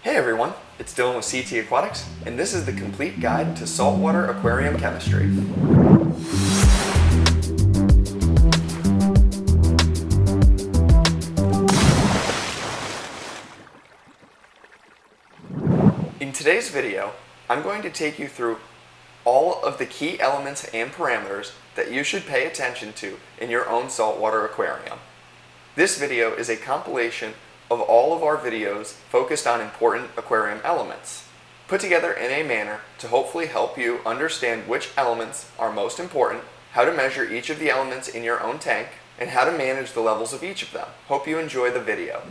Hey everyone, it's Dylan with SeaTee Aquatics, and this is the complete guide to saltwater aquarium chemistry. In today's video, I'm going to take you through all of the key elements and parameters that you should pay attention to in your own saltwater aquarium. This video is a compilation of all of our videos focused on important aquarium elements, put together in a manner to hopefully help you understand which elements are most important, how to measure each of the elements in your own tank, and how to manage the levels of each of them. Hope you enjoy the video.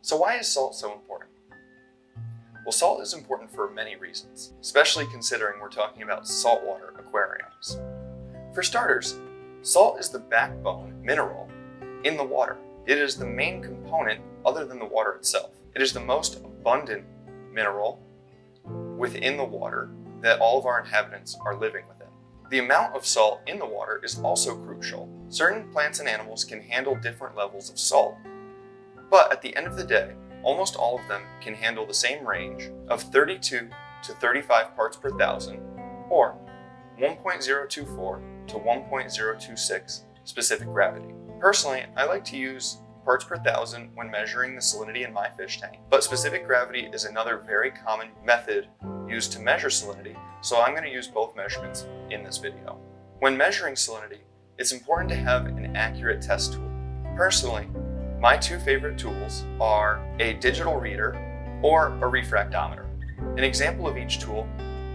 So why is salt so important? Well, salt is important for many reasons, especially considering we're talking about saltwater aquariums. For starters, salt is the backbone mineral in the water. It is the main component other than the water itself. It is the most abundant mineral within the water that all of our inhabitants are living within. The amount of salt in the water is also crucial. Certain plants and animals can handle different levels of salt, but at the end of the day, almost all of them can handle the same range of 32 to 35 parts per thousand, or 1.024 to 1.026 specific gravity. Personally, I like to use parts per thousand when measuring the salinity in my fish tank, but specific gravity is another very common method used to measure salinity, so I'm going to use both measurements in this video. When measuring salinity, it's important to have an accurate test tool. Personally, my two favorite tools are a digital reader or a refractometer. An example of each tool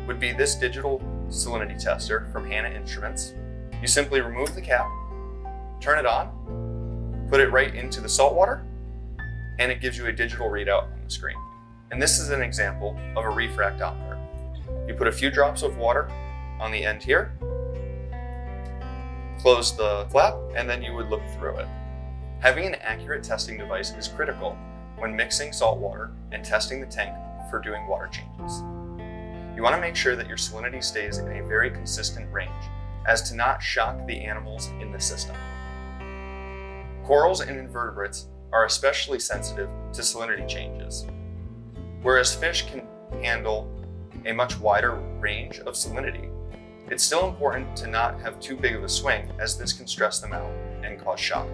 would be this digital salinity tester from Hanna Instruments. You simply remove the cap, turn it on, put it right into the salt water, and it gives you a digital readout on the screen. And this is an example of a refractometer. You put a few drops of water on the end here, close the flap, and then you would look through it. Having an accurate testing device is critical when mixing salt water and testing the tank for doing water changes. You want to make sure that your salinity stays in a very consistent range as to not shock the animals in the system. Corals and invertebrates are especially sensitive to salinity changes. Whereas fish can handle a much wider range of salinity, it's still important to not have too big of a swing, as this can stress them out and cause shock.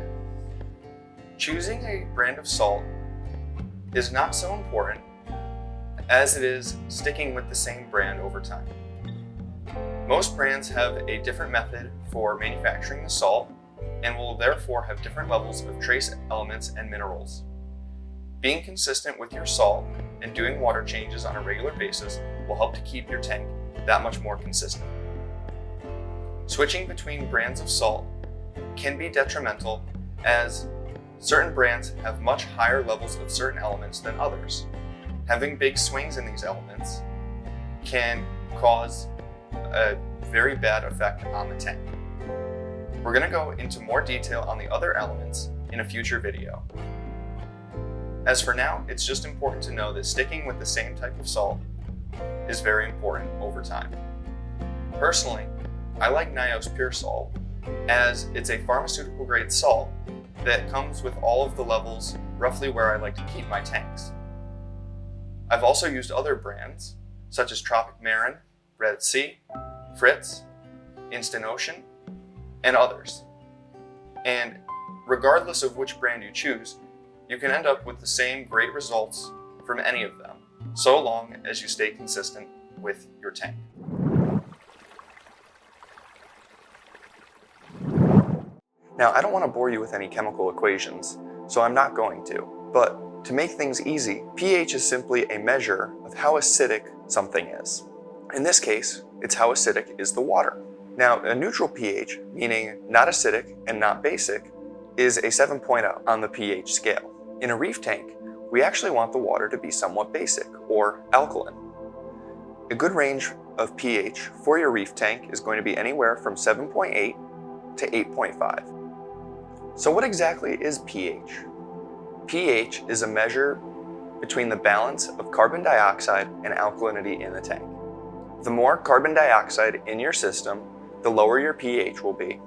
Choosing a brand of salt is not so important as it is sticking with the same brand over time. Most brands have a different method for manufacturing the salt and will therefore have different levels of trace elements and minerals. Being consistent with your salt and doing water changes on a regular basis will help to keep your tank that much more consistent. Switching between brands of salt can be detrimental, as certain brands have much higher levels of certain elements than others. Having big swings in these elements can cause a very bad effect on the tank. We're going to go into more detail on the other elements in a future video. As for now, it's just important to know that sticking with the same type of salt is very important over time. Personally, I like Nios Pure Salt, as it's a pharmaceutical grade salt that comes with all of the levels roughly where I like to keep my tanks. I've also used other brands such as Tropic Marin, Red Sea, Fritz, Instant Ocean, and others. And regardless of which brand you choose, you can end up with the same great results from any of them, so long as you stay consistent with your tank. Now, I don't want to bore you with any chemical equations, so I'm not going to. But to make things easy, pH is simply a measure of how acidic something is. In this case, it's how acidic is the water. Now, a neutral pH, meaning not acidic and not basic, is a 7.0 on the pH scale. In a reef tank, we actually want the water to be somewhat basic, or alkaline. A good range of pH for your reef tank is going to be anywhere from 7.8 to 8.5. So what exactly is pH? pH is a measure between the balance of carbon dioxide and alkalinity in the tank. The more carbon dioxide in your system, the lower your pH will be.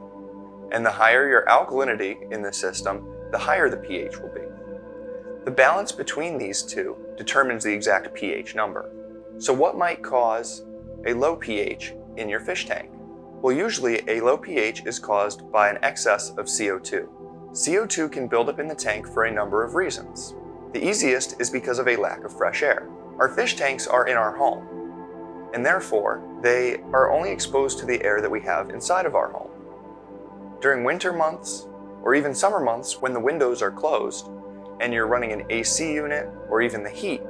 And the higher your alkalinity in the system, the higher the pH will be. The balance between these two determines the exact pH number. So what might cause a low pH in your fish tank? Well, usually a low pH is caused by an excess of CO2. CO2 can build up in the tank for a number of reasons. The easiest is because of a lack of fresh air. Our fish tanks are in our home, and therefore they are only exposed to the air that we have inside of our home. During winter months, or even summer months when the windows are closed, and you're running an AC unit or even the heat,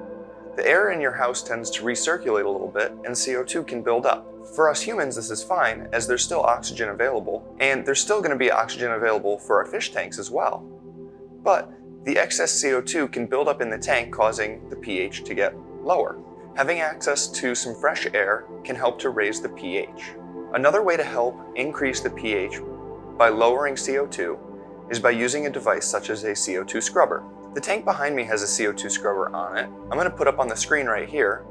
the air in your house tends to recirculate a little bit and CO2 can build up. For us humans, this is fine as there's still oxygen available, and there's still going to be oxygen available for our fish tanks as well. But the excess CO2 can build up in the tank, causing the pH to get lower. Having access to some fresh air can help to raise the pH. Another way to help increase the pH by lowering CO2 is by using a device such as a CO2 scrubber. The tank behind me has a CO2 scrubber on it. I'm going to put up on the screen right here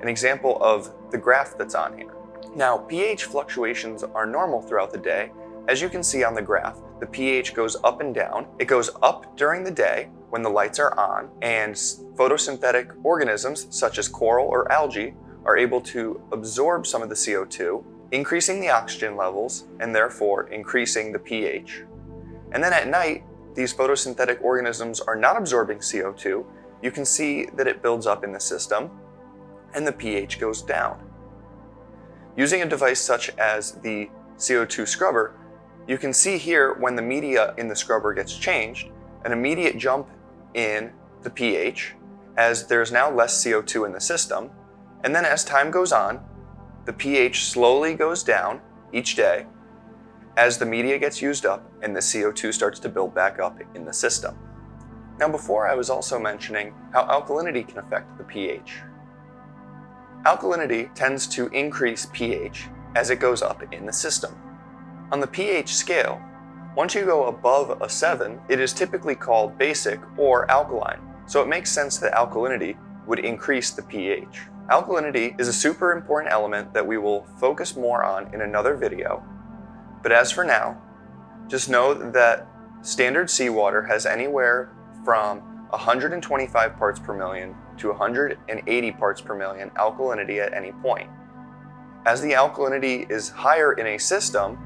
an example of the graph that's on here. Now, pH fluctuations are normal throughout the day. As you can see on the graph, the pH goes up and down. It goes up during the day when the lights are on, and photosynthetic organisms such as coral or algae are able to absorb some of the CO2, increasing the oxygen levels and therefore increasing the pH. And then at night, these photosynthetic organisms are not absorbing CO2. You can see that it builds up in the system and the pH goes down. Using a device such as the CO2 scrubber, you can see here when the media in the scrubber gets changed, an immediate jump in the pH as there's now less CO2 in the system. And then as time goes on, the pH slowly goes down each day as the media gets used up and the CO2 starts to build back up in the system. Now, before I was also mentioning how alkalinity can affect the pH. Alkalinity tends to increase pH as it goes up in the system. On the pH scale, once you go above a 7, it is typically called basic or alkaline, so it makes sense that alkalinity would increase the pH. Alkalinity is a super important element that we will focus more on in another video, but as for now, just know that standard seawater has anywhere from 125 parts per million to 180 parts per million alkalinity at any point. As the alkalinity is higher in a system,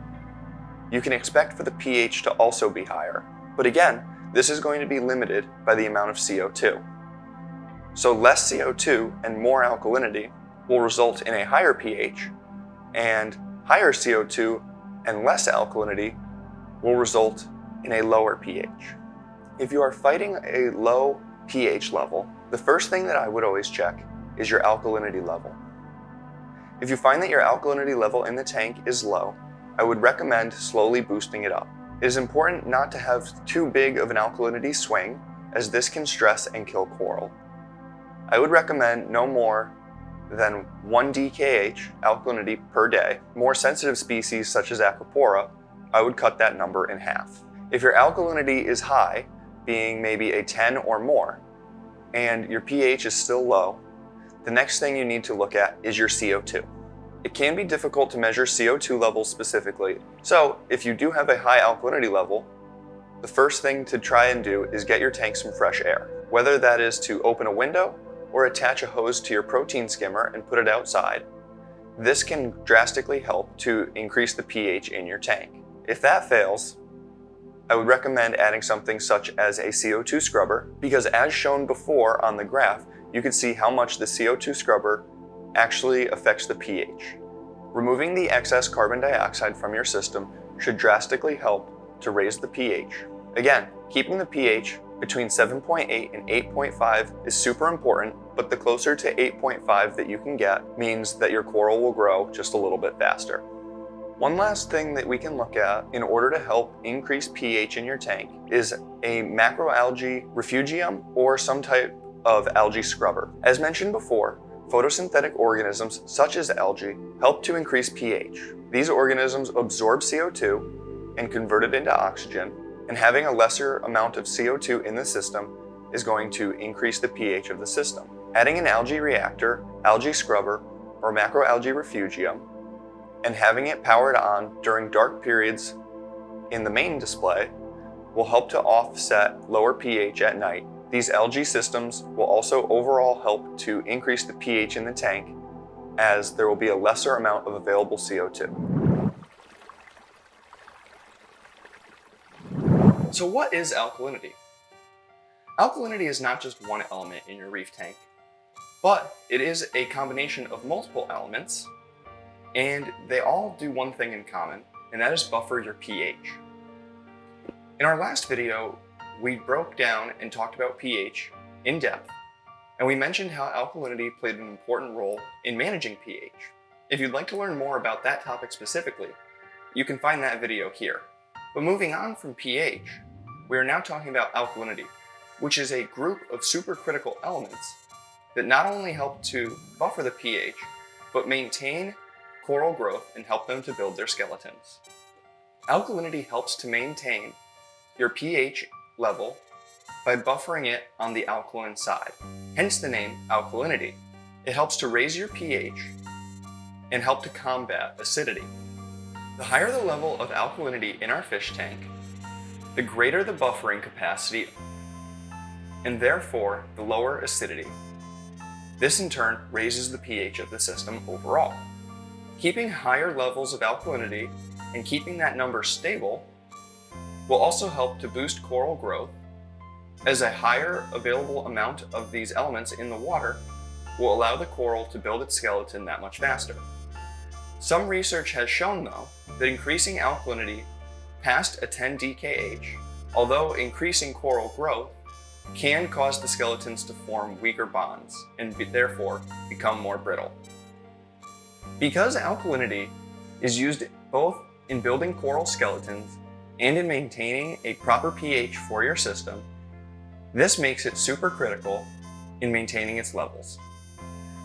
you can expect for the pH to also be higher. But again, this is going to be limited by the amount of CO2. So less CO2 and more alkalinity will result in a higher pH, and higher CO2 and less alkalinity will result in a lower pH. If you are fighting a low pH level, the first thing that I would always check is your alkalinity level. If you find that your alkalinity level in the tank is low, I would recommend slowly boosting it up. It is important not to have too big of an alkalinity swing, as this can stress and kill coral. I would recommend no more than 1 DKH alkalinity per day. More sensitive species such as Acropora, I would cut that number in half. If your alkalinity is high, being maybe a 10 or more, and your pH is still low, the next thing you need to look at is your CO2. It can be difficult to measure CO2 levels specifically, so if you do have a high alkalinity level, the first thing to try and do is get your tank some fresh air. Whether that is to open a window or attach a hose to your protein skimmer and put it outside, this can drastically help to increase the pH in your tank. If that fails, I would recommend adding something such as a CO2 scrubber, because as shown before on the graph, you can see how much the CO2 scrubber actually affects the pH. Removing the excess carbon dioxide from your system should drastically help to raise the pH. Again, keeping the pH between 7.8 and 8.5 is super important, but the closer to 8.5 that you can get means that your coral will grow just a little bit faster. One last thing that we can look at in order to help increase pH in your tank is a macroalgae refugium or some type of algae scrubber. As mentioned before, photosynthetic organisms such as algae help to increase pH. These organisms absorb CO2 and convert it into oxygen, and having a lesser amount of CO2 in the system is going to increase the pH of the system. Adding an algae reactor, algae scrubber, or macroalgae refugium, and having it powered on during dark periods in the main display will help to offset lower pH at night. These algae systems will also overall help to increase the pH in the tank, as there will be a lesser amount of available CO2. So what is alkalinity? Alkalinity is not just one element in your reef tank, but it is a combination of multiple elements, and they all do one thing in common, and that is buffer your pH. In our last video, we broke down and talked about pH in depth, and we mentioned how alkalinity played an important role in managing pH. If you'd like to learn more about that topic specifically, you can find that video here. But moving on from pH, we are now talking about alkalinity, which is a group of supercritical elements that not only help to buffer the pH, but maintain coral growth and help them to build their skeletons. Alkalinity helps to maintain your pH level by buffering it on the alkaline side, hence the name alkalinity. It helps to raise your pH and help to combat acidity. The higher the level of alkalinity in our fish tank, the greater the buffering capacity and therefore the lower acidity. This in turn raises the pH of the system overall. Keeping higher levels of alkalinity and keeping that number stable will also help to boost coral growth, as a higher available amount of these elements in the water will allow the coral to build its skeleton that much faster. Some research has shown, though, that increasing alkalinity past a 10 DKH, although increasing coral growth, can cause the skeletons to form weaker bonds and therefore become more brittle. Because alkalinity is used both in building coral skeletons and in maintaining a proper pH for your system, this makes it super critical in maintaining its levels.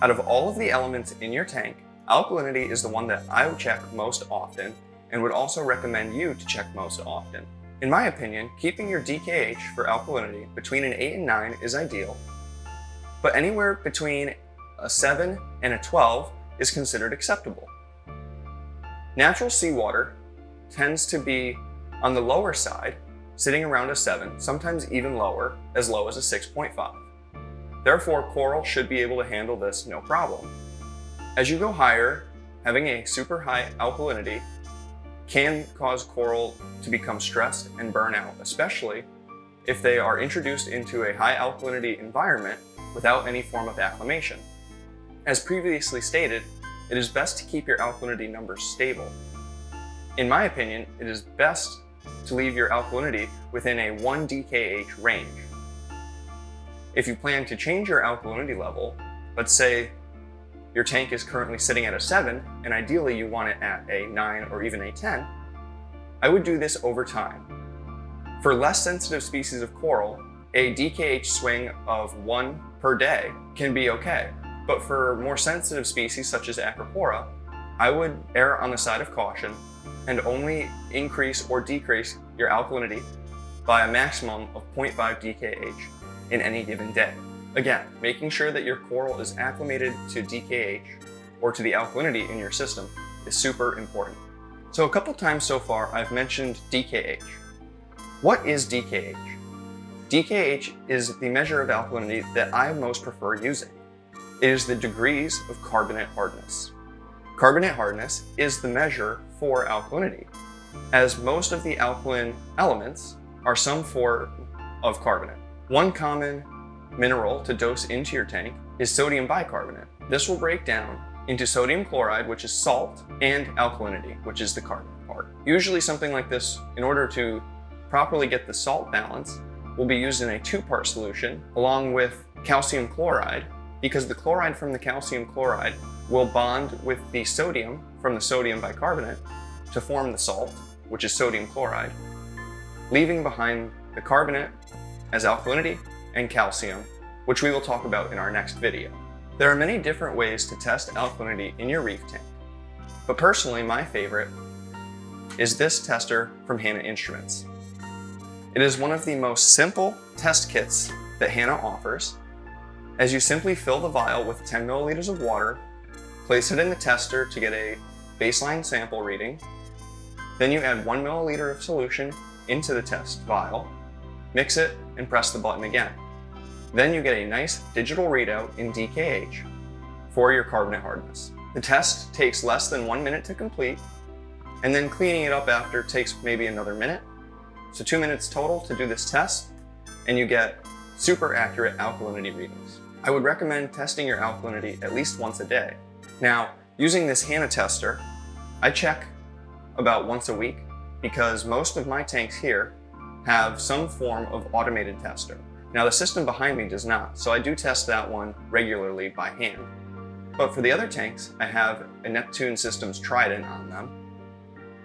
Out of all of the elements in your tank, alkalinity is the one that I would check most often and would also recommend you to check most often. In my opinion, keeping your DKH for alkalinity between an 8 and 9 is ideal, but anywhere between a 7 and a 12 is considered acceptable. Natural seawater tends to be on the lower side, sitting around a 7, sometimes even lower, as low as a 6.5. Therefore, coral should be able to handle this no problem. As you go higher, having a super high alkalinity can cause coral to become stressed and burn out, especially if they are introduced into a high alkalinity environment without any form of acclimation. As previously stated, it is best to keep your alkalinity numbers stable. In my opinion, it is best to leave your alkalinity within a 1 DKH range. If you plan to change your alkalinity level, let's say your tank is currently sitting at a 7 and ideally you want it at a 9 or even a 10, I would do this over time. For less sensitive species of coral, a DKH swing of 1 per day can be okay, but for more sensitive species such as Acropora, I would err on the side of caution and only increase or decrease your alkalinity by a maximum of 0.5 DKH in any given day. Again, making sure that your coral is acclimated to DKH or to the alkalinity in your system is super important. So a couple times so far I've mentioned DKH. What is DKH? DKH is the measure of alkalinity that I most prefer using. It is the degrees of carbonate hardness. Carbonate hardness is the measure for alkalinity, as most of the alkaline elements are some form of carbonate. One common mineral to dose into your tank is sodium bicarbonate. This will break down into sodium chloride, which is salt, and alkalinity, which is the carbonate part. Usually something like this, in order to properly get the salt balance, will be used in a 2-part solution along with calcium chloride, because the chloride from the calcium chloride will bond with the sodium from the sodium bicarbonate to form the salt, which is sodium chloride, leaving behind the carbonate as alkalinity and calcium, which we will talk about in our next video. There are many different ways to test alkalinity in your reef tank, but personally my favorite is this tester from Hanna Instruments. It is one of the most simple test kits that Hanna offers, as you simply fill the vial with 10 milliliters of water, place it in the tester to get a baseline sample reading, then you add 1 milliliter of solution into the test vial, mix it, and press the button again. Then you get a nice digital readout in DKH for your carbonate hardness. The test takes less than 1 minute to complete, and then cleaning it up after takes maybe another minute. So 2 minutes total to do this test, and you get super accurate alkalinity readings. I would recommend testing your alkalinity at least once a day. Now, using this HANA tester, I check about once a week because most of my tanks here have some form of automated tester. Now the system behind me does not, so I do test that one regularly by hand. But for the other tanks, I have a Neptune Systems Trident on them,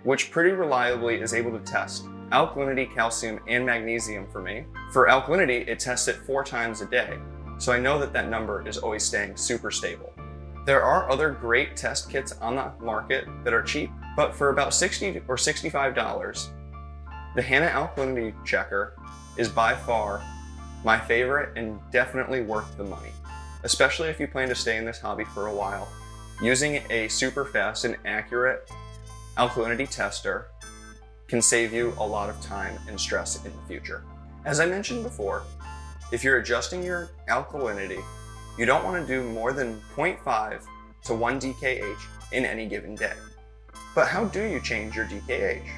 which pretty reliably is able to test alkalinity, calcium, and magnesium for me. For alkalinity, it tests it 4 times a day, so I know that that number is always staying super stable. There are other great test kits on the market that are cheap, but for about $60 or $65, the HANA Alkalinity Checker is by far my favorite and definitely worth the money, especially if you plan to stay in this hobby for a while. Using a super fast and accurate alkalinity tester can save you a lot of time and stress in the future. As I mentioned before, if you're adjusting your alkalinity, you don't want to do more than 0.5 to 1 DKH in any given day. But how do you change your DKH?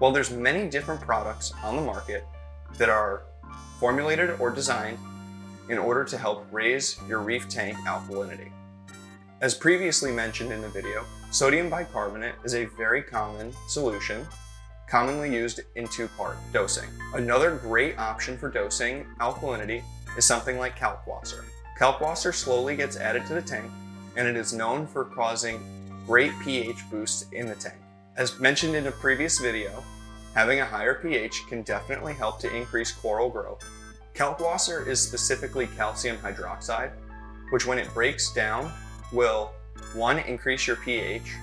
Well, there's many different products on the market that are formulated or designed in order to help raise your reef tank alkalinity. As previously mentioned in the video, sodium bicarbonate is a very common solution, commonly used in 2-part dosing. Another great option for dosing alkalinity is something like kalkwasser. Kalkwasser slowly gets added to the tank, and it is known for causing great pH boosts in the tank. As mentioned in a previous video, having a higher pH can definitely help to increase coral growth. Kalkwasser is specifically calcium hydroxide, which when it breaks down will 1, increase your pH,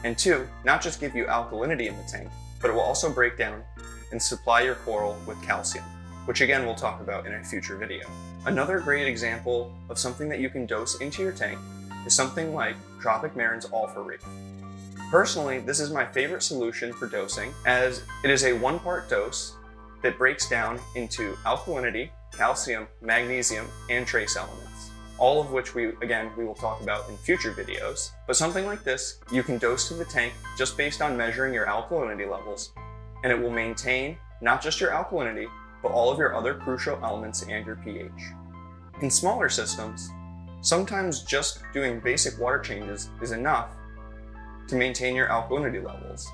and 2, not just give you alkalinity in the tank, but it will also break down and supply your coral with calcium, which again we'll talk about in a future video. Another great example of something that you can dose into your tank is something like Tropic Marin's Alpha Reef. Personally, this is my favorite solution for dosing, as it is a 1-part dose that breaks down into alkalinity, calcium, magnesium, and trace elements, all of which we will talk about in future videos. But something like this, you can dose to the tank just based on measuring your alkalinity levels, and it will maintain not just your alkalinity, but all of your other crucial elements and your pH. In smaller systems, sometimes just doing basic water changes is enough to maintain your alkalinity levels,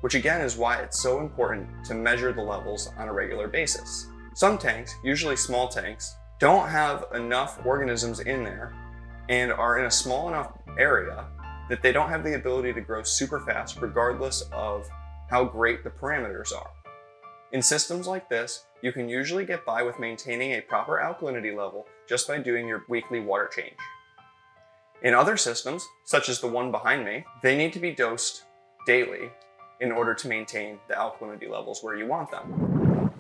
which again is why it's so important to measure the levels on a regular basis. Some tanks, usually small tanks, don't have enough organisms in there and are in a small enough area that they don't have the ability to grow super fast regardless of how great the parameters are. In systems like this, you can usually get by with maintaining a proper alkalinity level just by doing your weekly water change. In other systems, such as the one behind me, they need to be dosed daily in order to maintain the alkalinity levels where you want them.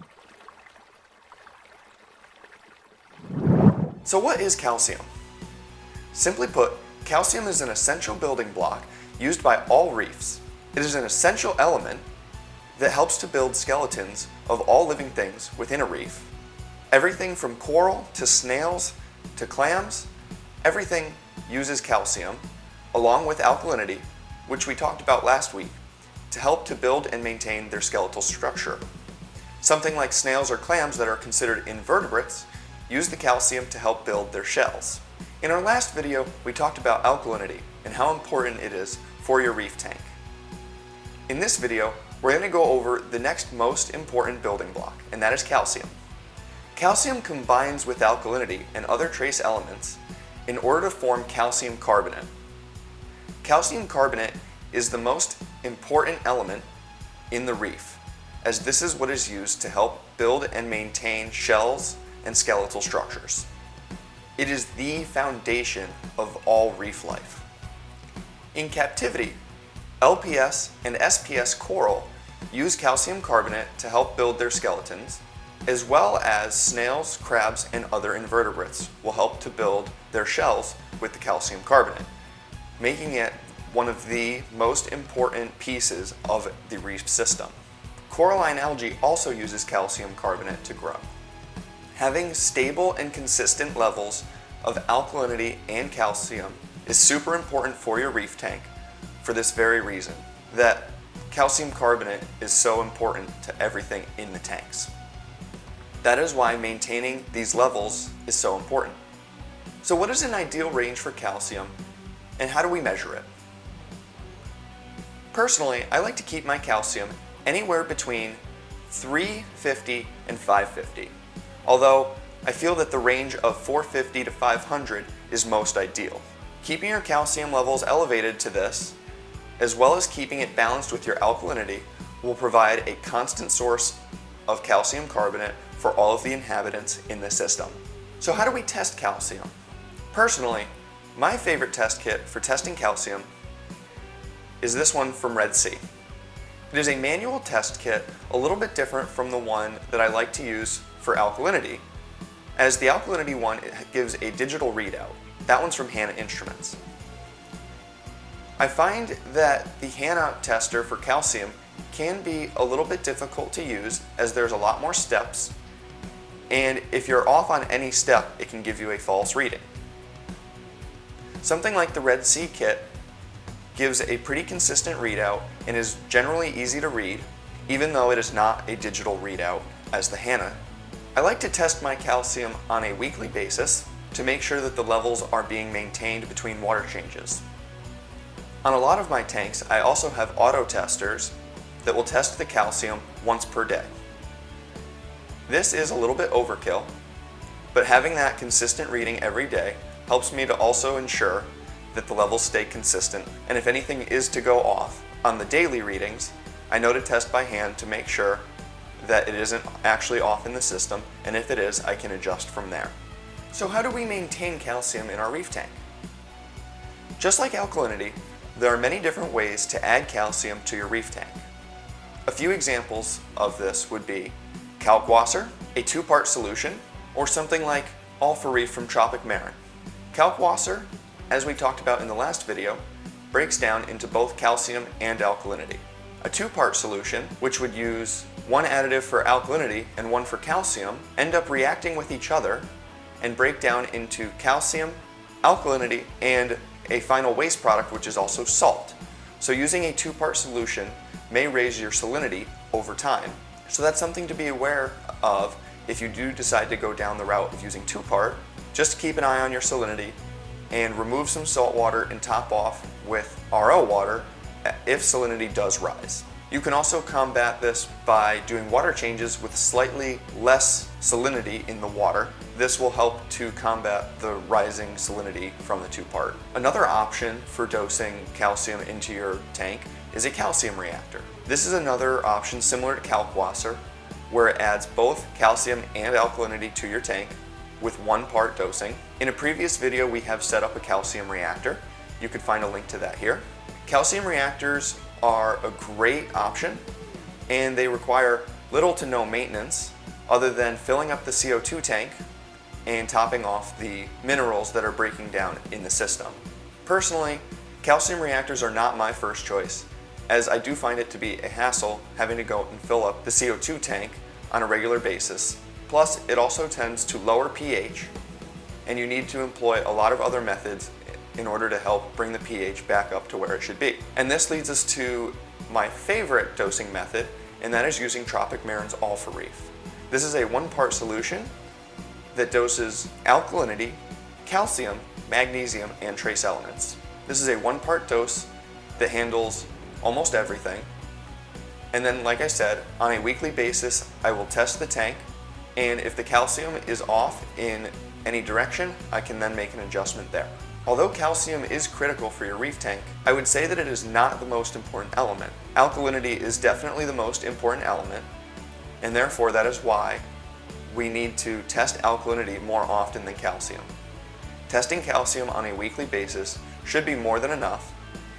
So what is calcium? Simply put, calcium is an essential building block used by all reefs. It is an essential element that helps to build skeletons of all living things within a reef. Everything from coral to snails to clams, everything uses calcium along with alkalinity, which we talked about last week, to help to build and maintain their skeletal structure. Something like snails or clams that are considered invertebrates use the calcium to help build their shells. In our last video, we talked about alkalinity and how important it is for your reef tank. In this video, we're going to go over the next most important building block, and that is calcium. Calcium combines with alkalinity and other trace elements in order to form calcium carbonate. Calcium carbonate is the most important element in the reef, as this is what is used to help build and maintain shells and skeletal structures. It is the foundation of all reef life. In captivity, LPS and SPS coral use calcium carbonate to help build their skeletons, as well as snails, crabs, and other invertebrates will help to build their shells with the calcium carbonate, making it one of the most important pieces of the reef system. Coralline algae also uses calcium carbonate to grow. Having stable and consistent levels of alkalinity and calcium is super important for your reef tank for this very reason, that calcium carbonate is so important to everything in the tanks. That is why maintaining these levels is so important. So what is an ideal range for calcium and how do we measure it? Personally, I like to keep my calcium anywhere between 350 and 550, although I feel that the range of 450 to 500 is most ideal. Keeping your calcium levels elevated to this, as well as keeping it balanced with your alkalinity, will provide a constant source of calcium carbonate for all of the inhabitants in the system. So how do we test calcium? Personally, my favorite test kit for testing calcium is this one from Red Sea. It is a manual test kit, a little bit different from the one that I like to use for alkalinity, as the alkalinity one gives a digital readout. That one's from Hanna Instruments. I find that the Hanna tester for calcium can be a little bit difficult to use as there's a lot more steps, and if you're off on any step, it can give you a false reading. Something like the Red Sea kit gives a pretty consistent readout and is generally easy to read, even though it is not a digital readout as the Hanna. I like to test my calcium on a weekly basis to make sure that the levels are being maintained between water changes. On a lot of my tanks, I also have auto testers that will test the calcium once per day. This is a little bit overkill, but having that consistent reading every day helps me to also ensure that the levels stay consistent, and if anything is to go off on the daily readings, I know to test by hand to make sure that it isn't actually off in the system, and if it is, I can adjust from there. So how do we maintain calcium in our reef tank? Just like alkalinity, there are many different ways to add calcium to your reef tank. A few examples of this would be Kalkwasser, a 2-part solution, or something like All-for-Reef from Tropic Marin. Kalkwasser, as we talked about in the last video, breaks down into both calcium and alkalinity. A 2-part solution, which would use one additive for alkalinity and one for calcium, end up reacting with each other and break down into calcium, alkalinity, and a final waste product, which is also salt. So using a 2-part solution may raise your salinity over time. So that's something to be aware of if you do decide to go down the route of using 2-part. Just keep an eye on your salinity and remove some salt water and top off with RO water if salinity does rise. You can also combat this by doing water changes with slightly less salinity in the water. This will help to combat the rising salinity from the 2-part. Another option for dosing calcium into your tank is a calcium reactor. This is another option similar to Kalkwasser, where it adds both calcium and alkalinity to your tank with 1-part dosing. In a previous video, we have set up a calcium reactor. You could find a link to that here. Calcium reactors are a great option, and they require little to no maintenance other than filling up the CO2 tank and topping off the minerals that are breaking down in the system. Personally, calcium reactors are not my first choice, as I do find it to be a hassle having to go and fill up the CO2 tank on a regular basis. Plus, it also tends to lower pH, and you need to employ a lot of other methods in order to help bring the pH back up to where it should be. And this leads us to my favorite dosing method, and that is using Tropic Marin's All-for-Reef. This is a 1-part solution that doses alkalinity, calcium, magnesium, and trace elements. This is a 1-part dose that handles almost everything. And then, like I said, on a weekly basis, I will test the tank, and if the calcium is off in any direction, I can then make an adjustment there. Although calcium is critical for your reef tank, I would say that it is not the most important element. Alkalinity is definitely the most important element, and therefore that is why we need to test alkalinity more often than calcium. Testing calcium on a weekly basis should be more than enough,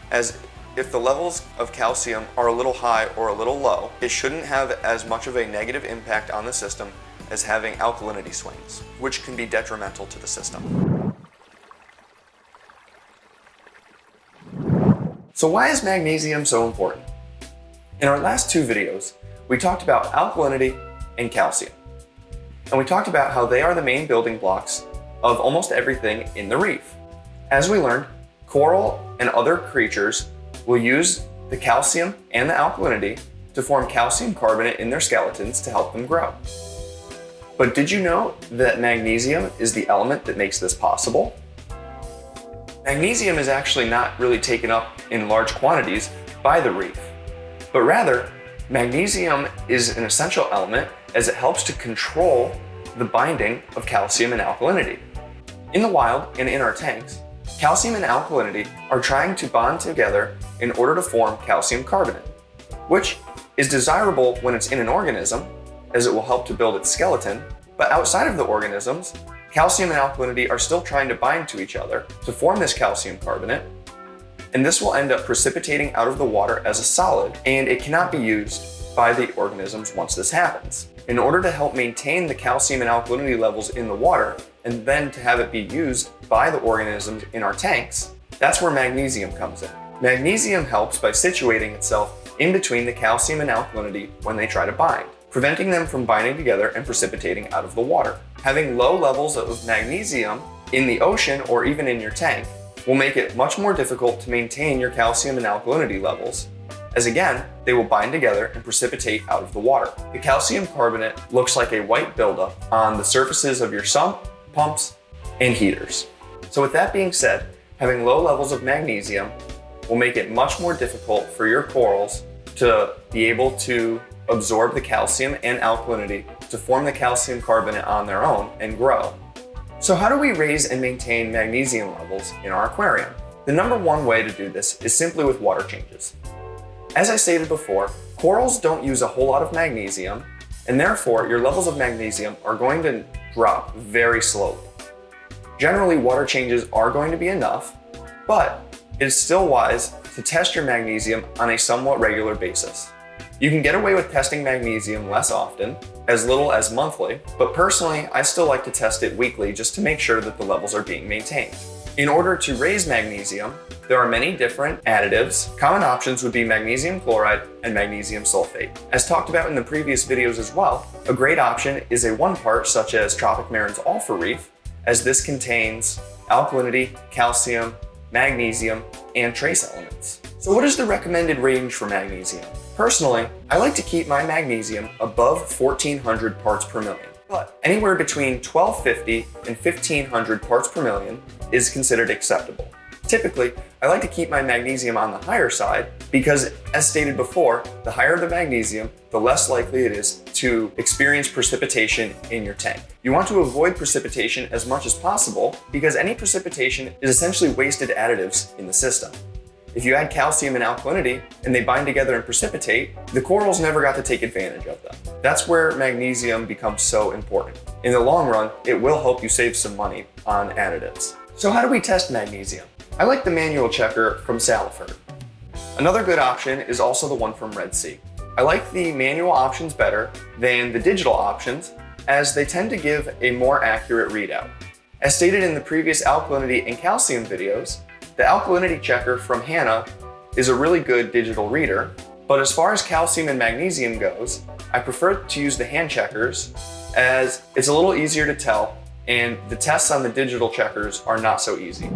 as if the levels of calcium are a little high or a little low, it shouldn't have as much of a negative impact on the system as having alkalinity swings, which can be detrimental to the system. So why is magnesium so important? In our last 2 videos, we talked about alkalinity and calcium. And we talked about how they are the main building blocks of almost everything in the reef. As we learned, coral and other creatures will use the calcium and the alkalinity to form calcium carbonate in their skeletons to help them grow. But did you know that magnesium is the element that makes this possible? Magnesium is actually not really taken up in large quantities by the reef, but rather, magnesium is an essential element as it helps to control the binding of calcium and alkalinity. In the wild and in our tanks, calcium and alkalinity are trying to bond together in order to form calcium carbonate, which is desirable when it's in an organism, as it will help to build its skeleton, but outside of the organisms, calcium and alkalinity are still trying to bind to each other to form this calcium carbonate, and this will end up precipitating out of the water as a solid, and it cannot be used by the organisms once this happens. In order to help maintain the calcium and alkalinity levels in the water, and then to have it be used by the organisms in our tanks, that's where magnesium comes in. Magnesium helps by situating itself in between the calcium and alkalinity when they try to bind, preventing them from binding together and precipitating out of the water. Having low levels of magnesium in the ocean or even in your tank will make it much more difficult to maintain your calcium and alkalinity levels, as again, they will bind together and precipitate out of the water. The calcium carbonate looks like a white buildup on the surfaces of your sump, pumps, and heaters. So with that being said, having low levels of magnesium will make it much more difficult for your corals to be able to absorb the calcium and alkalinity to form the calcium carbonate on their own and grow. So how do we raise and maintain magnesium levels in our aquarium? The number one way to do this is simply with water changes. As I stated before, corals don't use a whole lot of magnesium, and therefore your levels of magnesium are going to drop very slowly. Generally, water changes are going to be enough, but it is still wise to test your magnesium on a somewhat regular basis. You can get away with testing magnesium less often, as little as monthly, but personally, I still like to test it weekly just to make sure that the levels are being maintained. In order to raise magnesium, there are many different additives. Common options would be magnesium chloride and magnesium sulfate. As talked about in the previous videos as well, a great option is a 1-part such as Tropic Marin's Alpha Reef, as this contains alkalinity, calcium, magnesium, and trace elements. So what is the recommended range for magnesium? Personally, I like to keep my magnesium above 1400 parts per million, but anywhere between 1250 and 1500 parts per million is considered acceptable. Typically, I like to keep my magnesium on the higher side because, as stated before, the higher the magnesium, the less likely it is to experience precipitation in your tank. You want to avoid precipitation as much as possible because any precipitation is essentially wasted additives in the system. If you add calcium and alkalinity and they bind together and precipitate, the corals never got to take advantage of them. That's where magnesium becomes so important. In the long run, it will help you save some money on additives. So how do we test magnesium? I like the manual checker from Saltwater. Another good option is also the one from Red Sea. I like the manual options better than the digital options as they tend to give a more accurate readout. As stated in the previous alkalinity and calcium videos, the alkalinity checker from Hanna is a really good digital reader, but as far as calcium and magnesium goes, I prefer to use the hand checkers as it's a little easier to tell and the tests on the digital checkers are not so easy.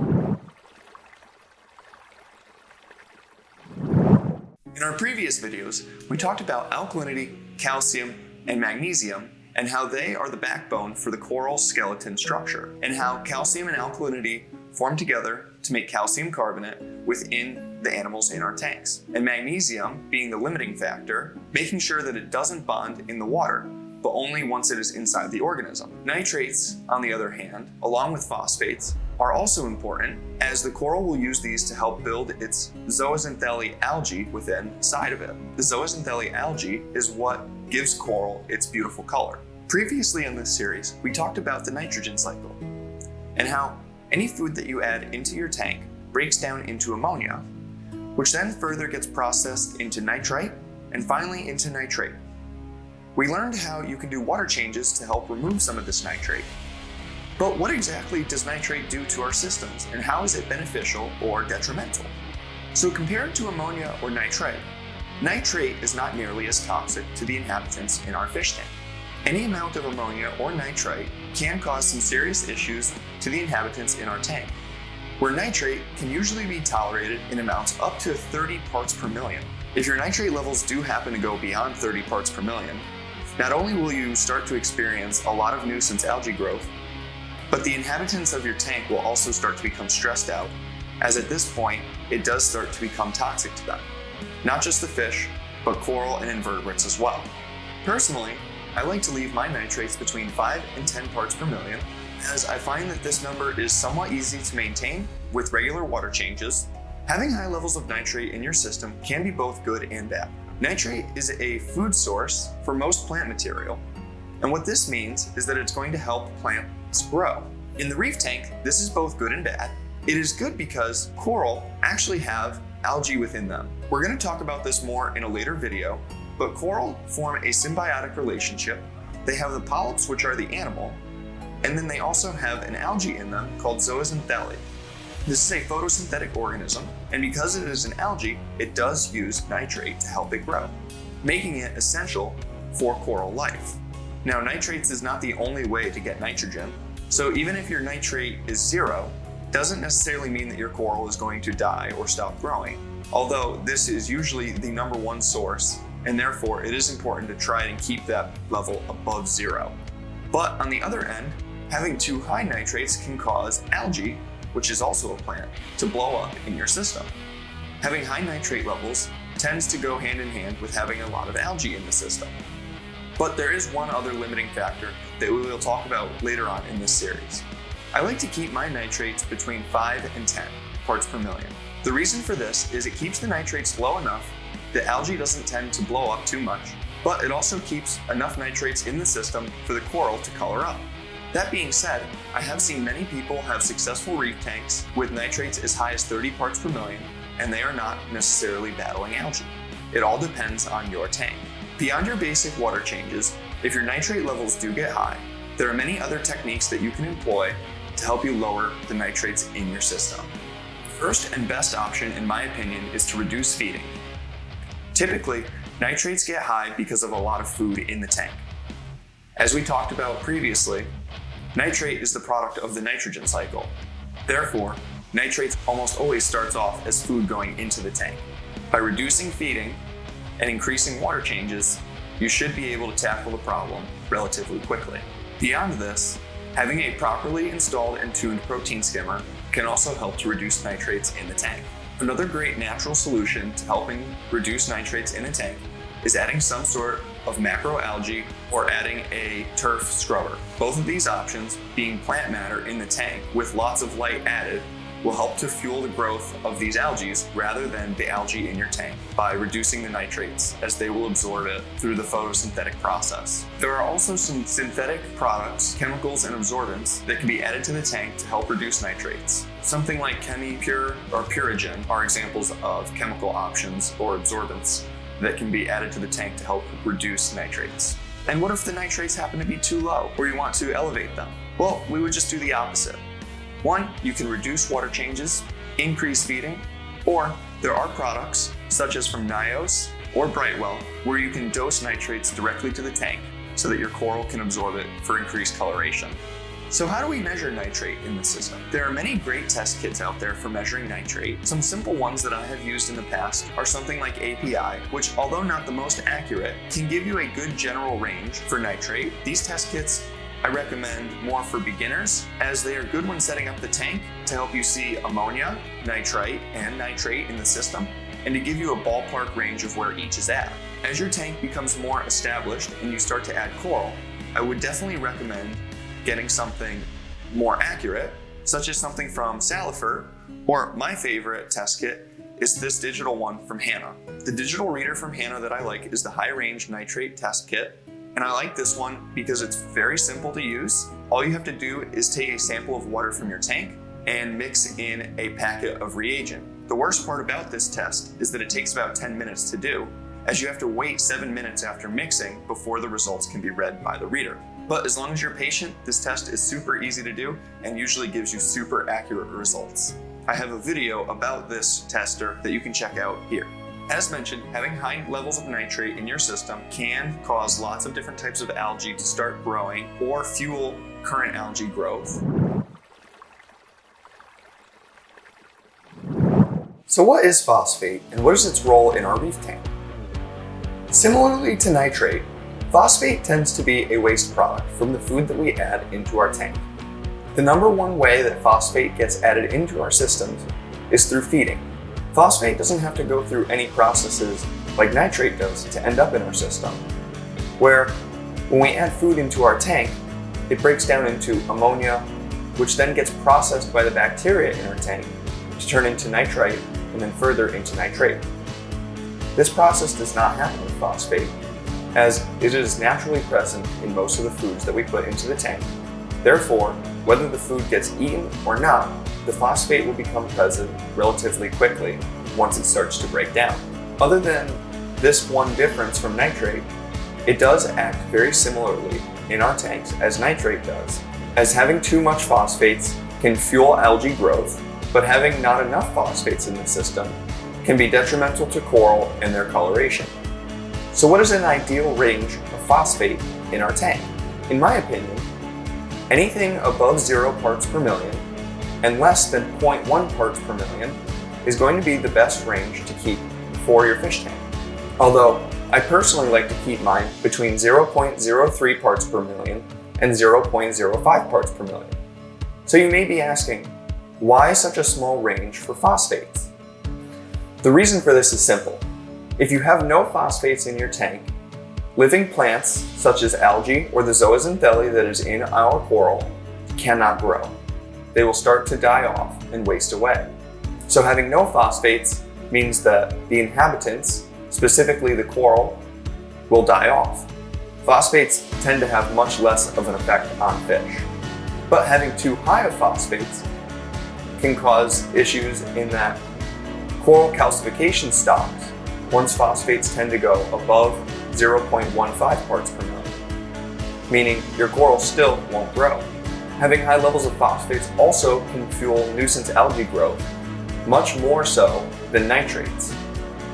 In our previous videos, we talked about alkalinity, calcium, and magnesium and how they are the backbone for the coral skeleton structure, and how calcium and alkalinity form together to make calcium carbonate within the animals in our tanks, and magnesium being the limiting factor, making sure that it doesn't bond in the water, but only once it is inside the organism. Nitrates, on the other hand, along with phosphates, are also important as the coral will use these to help build its zooxanthellae algae within side of it. The zooxanthellae algae is what gives coral its beautiful color. Previously in this series, we talked about the nitrogen cycle and how any food that you add into your tank breaks down into ammonia, which then further gets processed into nitrite and finally into nitrate. We learned how you can do water changes to help remove some of this nitrate. But what exactly does nitrate do to our systems, and how is it beneficial or detrimental? So compared to ammonia or nitrite, Nitrate is not nearly as toxic to the inhabitants in our fish tank. Any amount of ammonia or nitrite can cause some serious issues to the inhabitants in our tank, where nitrate can usually be tolerated in amounts up to 30 parts per million. If your nitrate levels do happen to go beyond 30 parts per million, not only will you start to experience a lot of nuisance algae growth, but the inhabitants of your tank will also start to become stressed out, as at this point, it does start to become toxic to them. Not just the fish, but coral and invertebrates as well. Personally, I like to leave my nitrates between 5 and 10 parts per million, as I find that this number is somewhat easy to maintain with regular water changes. Having high levels of nitrate in your system can be both good and bad. Nitrate is a food source for most plant material, and what this means is that it's going to help plants grow. In the reef tank, this is both good and bad. It is good because coral actually have algae within them. We're going to talk about this more in a later video, but coral form a symbiotic relationship. They have the polyps, which are the animal, and then they also have an algae in them called zooxanthellae. This is a photosynthetic organism, and because it is an algae, it does use nitrate to help it grow, making it essential for coral life. Now, nitrates is not the only way to get nitrogen, so even if your nitrate is 0, doesn't necessarily mean that your coral is going to die or stop growing, although this is usually the number one source, and therefore it is important to try and keep that level above 0. But on the other end, having too high nitrates can cause algae, which is also a plant, to blow up in your system. Having high nitrate levels tends to go hand in hand with having a lot of algae in the system. But there is one other limiting factor that we will talk about later on in this series. I like to keep my nitrates between 5 and 10 parts per million. The reason for this is it keeps the nitrates low enough that algae doesn't tend to blow up too much, but it also keeps enough nitrates in the system for the coral to color up. That being said, I have seen many people have successful reef tanks with nitrates as high as 30 parts per million, and they are not necessarily battling algae. It all depends on your tank. Beyond your basic water changes, if your nitrate levels do get high, there are many other techniques that you can employ to help you lower the nitrates in your system. The first and best option, in my opinion, is to reduce feeding. Typically, nitrates get high because of a lot of food in the tank. As we talked about previously, nitrate is the product of the nitrogen cycle. Therefore, nitrates almost always starts off as food going into the tank. By reducing feeding and increasing water changes, you should be able to tackle the problem relatively quickly. Beyond this, having a properly installed and tuned protein skimmer can also help to reduce nitrates in the tank. Another great natural solution to helping reduce nitrates in a tank is adding some sort of macroalgae or adding a turf scrubber. Both of these options, being plant matter in the tank with lots of light added, will help to fuel the growth of these algae rather than the algae in your tank by reducing the nitrates, as they will absorb it through the photosynthetic process. There are also some synthetic products, chemicals, and absorbents that can be added to the tank to help reduce nitrates. Something like ChemiPure or Purigen are examples of chemical options or absorbents that can be added to the tank to help reduce nitrates. And what if the nitrates happen to be too low, or you want to elevate them? Well, we would just do the opposite. One, you can reduce water changes, increase feeding, or there are products, such as from Nios or Brightwell, where you can dose nitrates directly to the tank so that your coral can absorb it for increased coloration. So how do we measure nitrate in the system? There are many great test kits out there for measuring nitrate. Some simple ones that I have used in the past are something like API, which, although not the most accurate, can give you a good general range for nitrate. These test kits I recommend more for beginners, as they are good when setting up the tank to help you see ammonia, nitrite, and nitrate in the system, and to give you a ballpark range of where each is at. As your tank becomes more established and you start to add coral, I would definitely recommend getting something more accurate, such as something from Saltwater, or my favorite test kit is this digital one from Hanna. The digital reader from Hanna that I like is the High Range Nitrate Test Kit. And I like this one because it's very simple to use. All you have to do is take a sample of water from your tank and mix in a packet of reagent. The worst part about this test is that it takes about 10 minutes to do, as you have to wait 7 minutes after mixing before the results can be read by the reader. But as long as you're patient, this test is super easy to do and usually gives you super accurate results. I have a video about this tester that you can check out here. As mentioned, having high levels of nitrate in your system can cause lots of different types of algae to start growing or fuel current algae growth. So what is phosphate and what is its role in our reef tank? Similarly to nitrate, phosphate tends to be a waste product from the food that we add into our tank. The number one way that phosphate gets added into our systems is through feeding. Phosphate doesn't have to go through any processes like nitrate does to end up in our system, where when we add food into our tank, it breaks down into ammonia, which then gets processed by the bacteria in our tank to turn into nitrite and then further into nitrate. This process does not happen with phosphate, as it is naturally present in most of the foods that we put into the tank. Therefore, whether the food gets eaten or not, the phosphate will become present relatively quickly once it starts to break down. Other than this one difference from nitrate, it does act very similarly in our tanks as nitrate does, as having too much phosphates can fuel algae growth, but having not enough phosphates in the system can be detrimental to coral and their coloration. So what is an ideal range of phosphate in our tank? In my opinion, anything above 0 parts per million and less than 0.1 parts per million is going to be the best range to keep for your fish tank. Although I personally like to keep mine between 0.03 parts per million and 0.05 parts per million. So you may be asking, why such a small range for phosphates? The reason for this is simple. If you have no phosphates in your tank, living plants such as algae or the zooxanthellae that is in our coral cannot grow. They will start to die off and waste away. So having no phosphates means that the inhabitants, specifically the coral, will die off. Phosphates tend to have much less of an effect on fish. But having too high of phosphates can cause issues in that coral calcification stops once phosphates tend to go above 0.15 parts per million, meaning your coral still won't grow. Having high levels of phosphates also can fuel nuisance algae growth, much more so than nitrates.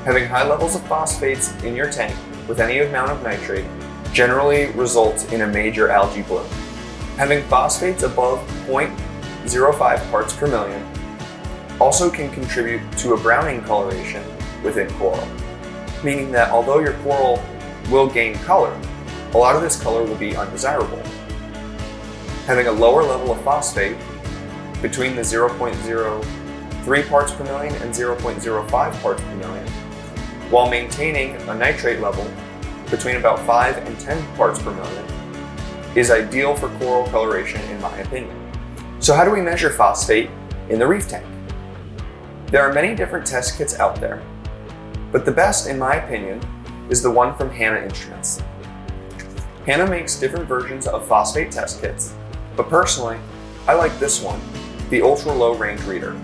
Having high levels of phosphates in your tank with any amount of nitrate generally results in a major algae bloom. Having phosphates above 0.05 parts per million also can contribute to a browning coloration within coral, meaning that although your coral will gain color, a lot of this color will be undesirable. Having a lower level of phosphate between the 0.03 parts per million and 0.05 parts per million, while maintaining a nitrate level between about 5 and 10 parts per million, is ideal for coral coloration in my opinion. So how do we measure phosphate in the reef tank? There are many different test kits out there, but the best in my opinion is the one from Hanna Instruments. Hanna makes different versions of phosphate test kits, but personally, I like this one, the Ultra Low Range Reader.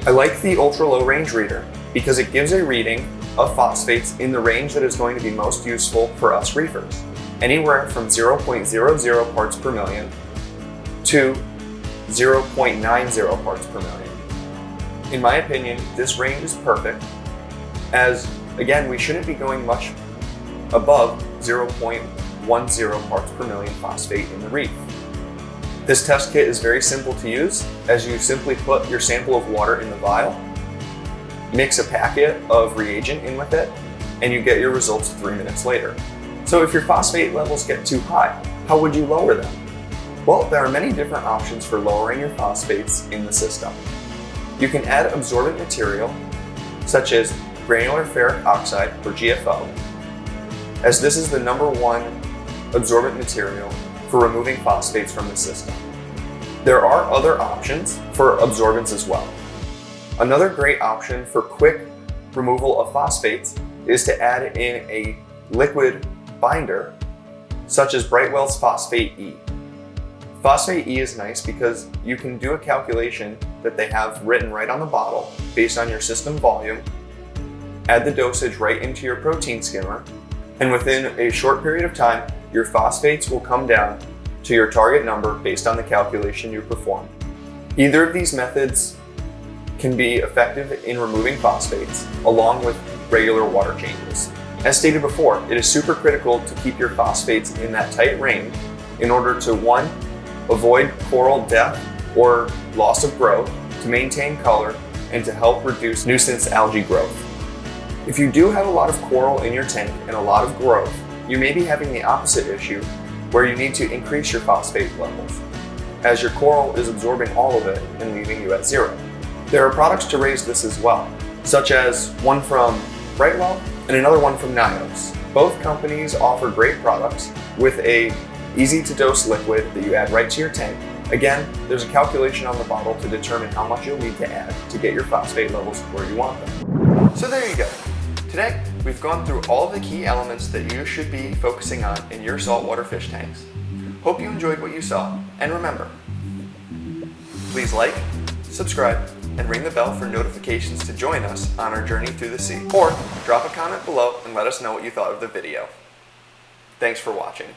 I like the Ultra Low Range Reader because it gives a reading of phosphates in the range that is going to be most useful for us reefers, anywhere from 0.00 parts per million to 0.90 parts per million. In my opinion, this range is perfect, as again, we shouldn't be going much above 0.10 parts per million phosphate in the reef. This test kit is very simple to use, as you simply put your sample of water in the vial, mix a packet of reagent in with it, and you get your results 3 minutes later. So if your phosphate levels get too high, how would you lower them? Well, there are many different options for lowering your phosphates in the system. You can add absorbent material, such as granular ferric oxide, or GFO, as this is the #1 absorbent material for removing phosphates from the system. There are other options for absorbents as well. Another great option for quick removal of phosphates is to add in a liquid binder, such as Brightwell's Phosphate E. Phosphate E is nice because you can do a calculation that they have written right on the bottle based on your system volume, add the dosage right into your protein skimmer, and within a short period of time, your phosphates will come down to your target number based on the calculation you performed. Either of these methods can be effective in removing phosphates, along with regular water changes. As stated before, it is super critical to keep your phosphates in that tight range in order to 1. Avoid coral death or loss of growth, to maintain color, and to help reduce nuisance algae growth. If you do have a lot of coral in your tank and a lot of growth, you may be having the opposite issue where you need to increase your phosphate levels, as your coral is absorbing all of it and leaving you at 0. There are products to raise this as well, such as one from Brightwell and another one from Nios. Both companies offer great products with a easy to dose liquid that you add right to your tank. Again, there's a calculation on the bottle to determine how much you'll need to add to get your phosphate levels where you want them. So there you go. Today, we've gone through all of the key elements that you should be focusing on in your saltwater fish tanks. Hope you enjoyed what you saw, and remember, please like, subscribe, and ring the bell for notifications to join us on our journey through the sea. Or drop a comment below and let us know what you thought of the video. Thanks for watching.